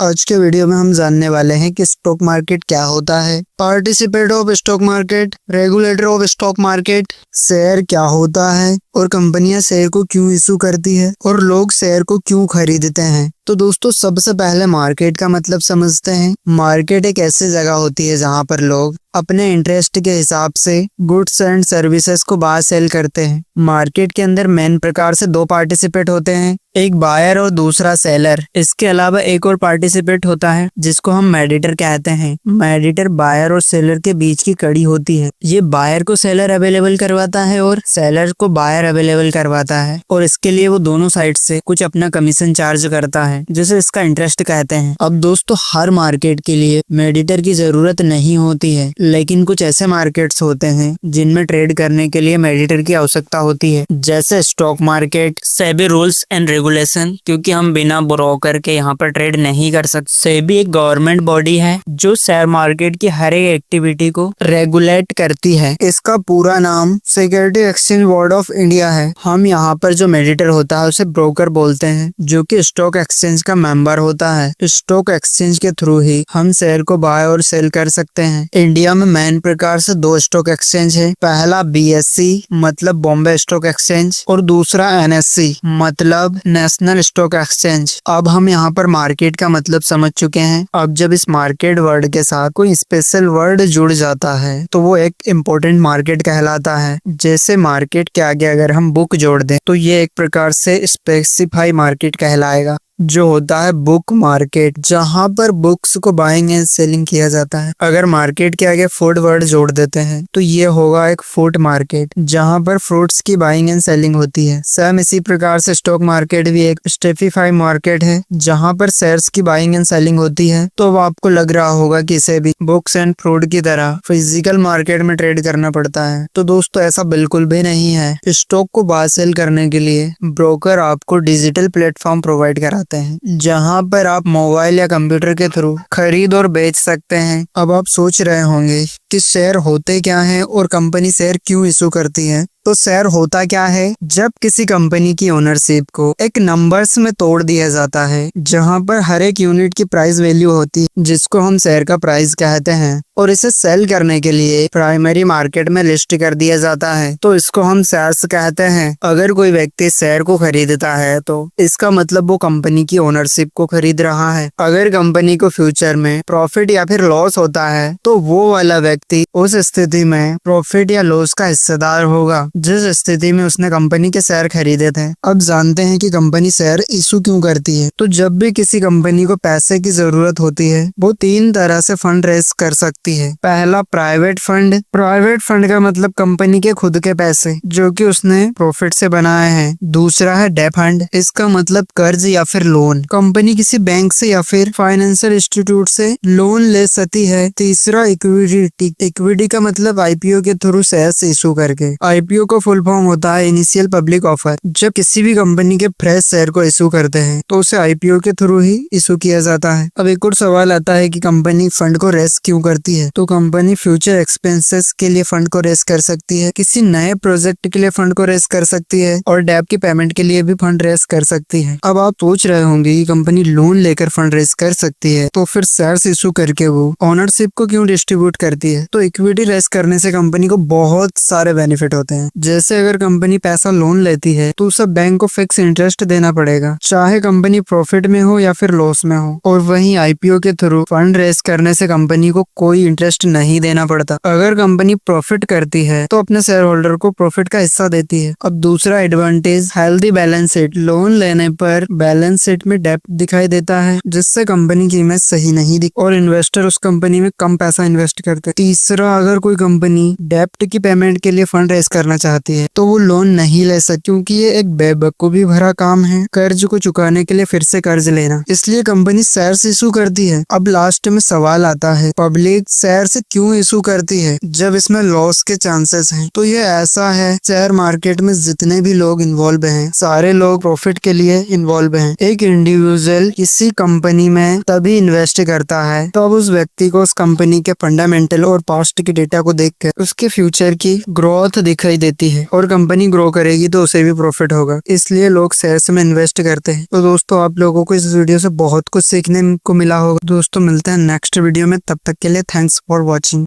आज के वीडियो में हम जानने वाले हैं कि स्टॉक मार्केट क्या होता है, participate of stock market, regulator of stock market, share क्या होता है और कंपनियां शेयर को क्यों इशू करती है और लोग शेयर को क्यों खरीदते हैं। तो दोस्तों सबसे पहले मार्केट का मतलब समझते हैं। मार्केट एक ऐसी जगह होती है जहां पर लोग अपने इंटरेस्ट के हिसाब से गुड्स एंड सर्विसेज को बाय सेल करते हैं। मार्केट के अंदर मेन प्रकार से दो पार्टिसिपेट होते हैं, एक बायर और दूसरा सेलर। इसके अलावा एक और पार्टिसिपेट होता है जिसको हम मेडिटर कहते हैं। मेडिटर बायर और सेलर के बीच की कड़ी होती है। ये बायर को सेलर अवेलेबल करवाता है और सेलर को बायर अवेलेबल करवाता है और इसके लिए वो दोनों साइड से कुछ अपना कमीशन चार्ज करता है, जिसे इसका इंटरेस्ट कहते हैं। अब दोस्तों हर मार्केट के लिए मेडिटर की जरूरत नहीं होती है, लेकिन कुछ ऐसे मार्केट्स होते हैं जिनमें ट्रेड करने के लिए मेडिटर की आवश्यकता होती है, जैसे stock market, SEBI rules and regulation, क्योंकि हम बिना ब्रोकर के यहाँ पर ट्रेड नहीं कर सकते। सेबी एक गवर्नमेंट बॉडी है जो शेयर मार्केट की हर एक एक्टिविटी को रेगुलेट करती है। इसका पूरा नाम security exchange board of India है। हम यहाँ पर जो मेडिटर होता है उसे ब्रोकर बोलते हैं, जो कि स्टॉक एक्सचेंज का मेंबर होता है। स्टॉक एक्सचेंज के थ्रू ही हम शेयर को बाय और सेल कर सकते हैं। इंडिया में मेन प्रकार से दो स्टॉक एक्सचेंज है। पहला बीएससी मतलब बॉम्बे स्टॉक एक्सचेंज और दूसरा एनएससी मतलब नेशनल स्टॉक एक्सचेंज। अब हम यहाँ पर मार्केट का मतलब समझ चुके हैं। अब जब इस मार्केट वर्ड के साथ कोई स्पेशल वर्ड जुड़ जाता है तो वो एक इम्पोर्टेंट मार्केट कहलाता है। जैसे मार्केट के आगे अगर हम बुक जोड़ दें तो ये एक प्रकार से स्पेसिफाई मार्केट कहलाएगा, जो होता है बुक मार्केट, जहां पर बुक्स को बाइंग एंड सेलिंग किया जाता है। अगर मार्केट के आगे फूड वर्ड जोड़ देते हैं तो ये होगा एक फूड मार्केट, जहां पर फ्रूट्स की बाइंग एंड सेलिंग होती है। सेम इसी प्रकार से स्टॉक मार्केट भी एक स्पेसिफाई मार्केट है, जहां पर शेयर्स की बाइंग एंड सेलिंग होती है। तो अब आपको लग रहा होगा कि इसे भी बुक्स एंड फ्रूट की तरह फिजिकल मार्केट में ट्रेड करना पड़ता है। तो दोस्तों ऐसा बिल्कुल भी नहीं है। स्टॉक को बाय सेल करने के लिए ब्रोकर आपको डिजिटल प्लेटफॉर्म प्रोवाइड कराता है, जहां पर आप मोबाइल या कंप्यूटर के थ्रू खरीद और बेच सकते हैं। अब आप सोच रहे होंगे कि शेयर होते क्या हैं और कंपनी शेयर क्यों इशू करती है। तो शेयर होता क्या है, जब किसी कंपनी की ओनरशिप को एक नंबर्स में तोड़ दिया जाता है, जहां पर हर एक यूनिट की प्राइस वैल्यू होती है, जिसको हम शेयर का प्राइस कहते हैं, और इसे सेल करने के लिए प्राइमरी मार्केट में लिस्ट कर दिया जाता है, तो इसको हम शेयर्स कहते हैं। अगर कोई व्यक्ति शेयर को खरीदता है तो इसका मतलब वो कंपनी की ओनरशिप को खरीद रहा है। अगर कंपनी को फ्यूचर में प्रॉफिट या फिर लॉस होता है तो वो वाला व्यक्ति उस स्थिति में प्रॉफिट या लॉस का हिस्सेदार होगा, जिस स्थिति में उसने कंपनी के शेयर खरीदे थे। अब जानते हैं कि कंपनी शेयर इशू क्यों करती है। तो जब भी किसी कंपनी को पैसे की जरूरत होती है वो तीन तरह से फंड रेज कर सकती है। पहला प्राइवेट फंड। प्राइवेट फंड का मतलब कंपनी के खुद के पैसे जो कि उसने प्रॉफिट से बनाए हैं। दूसरा है डेट फंड। इसका मतलब कर्ज या फिर लोन। कंपनी किसी बैंक से या फिर फाइनेंशियल इंस्टीट्यूट से लोन ले सकती है। तीसरा इक्विटी। इक्विटी का मतलब आईपीओ के थ्रू शेयर्स इशू करके। आईपीओ को फुल फॉर्म होता है इनिशियल पब्लिक ऑफर। जब किसी भी कंपनी के फ्रेश शेयर को इशू करते हैं तो उसे आईपीओ के थ्रू ही इशू किया जाता है। अब एक और सवाल आता है कि कंपनी फंड को रेस क्यों करती है। तो कंपनी फ्यूचर एक्सपेंसेस के लिए फंड को रेस कर सकती है, किसी नए प्रोजेक्ट के लिए फंड को रेस कर सकती है और डेब्ट की पेमेंट के लिए भी फंड रेस कर सकती है। अब आप सोच रहे होंगे कि कंपनी लोन लेकर फंड रेस कर सकती है तो फिर शेयर्स इशू करके वो ओनरशिप को क्यों डिस्ट्रीब्यूट करती है। तो इक्विटी रेस करने से कंपनी को बहुत सारे बेनिफिट होते हैं। जैसे अगर कंपनी पैसा लोन लेती है तो उसे बैंक को फिक्स इंटरेस्ट देना पड़ेगा, चाहे कंपनी प्रॉफिट में हो या फिर लॉस में हो। और वहीं आईपीओ के थ्रू फंड रेस करने से कंपनी को कोई इंटरेस्ट नहीं देना पड़ता। अगर कंपनी प्रॉफिट करती है तो अपने शेयर होल्डर को प्रॉफिट का हिस्सा देती है। अब दूसरा advantage healthy balance sheet. Loan लेने पर बैलेंस शीट में डेब्ट दिखाई देता है, जिससे कंपनी की इमेज सही नहीं दिख और इन्वेस्टर उस कंपनी में कम पैसा इन्वेस्ट करते। तीसरा, अगर कोई कंपनी डेब्ट की पेमेंट के लिए फंड रेस करना चाहती है तो वो लोन नहीं ले सकती, क्योंकि ये एक बेवकूफी भरा काम है कर्ज को चुकाने के लिए फिर से कर्ज लेना। इसलिए कंपनी शेयर्स इशू करती है। अब लास्ट में सवाल आता है, पब्लिक शेयर्स क्यों इशू करती है जब इसमें लॉस के चांसेस हैं। तो ये ऐसा है, शेयर मार्केट में जितने भी लोग इन्वॉल्व हैं सारे लोग प्रॉफिट के लिए इन्वॉल्व हैं। एक इंडिविजुअल किसी कंपनी में तभी इन्वेस्ट करता है तो अब उस व्यक्ति को उस कंपनी के फंडामेंटल और पास्ट के डेटा को देखकर उसके फ्यूचर की ग्रोथ दिखाई देती देती है और कंपनी ग्रो करेगी तो उसे भी प्रॉफिट होगा, इसलिए लोग शेयर्स में इन्वेस्ट करते हैं। तो दोस्तों आप लोगों को इस वीडियो से बहुत कुछ सीखने को मिला होगा। दोस्तों मिलते हैं नेक्स्ट वीडियो में, तब तक के लिए थैंक्स फॉर वॉचिंग।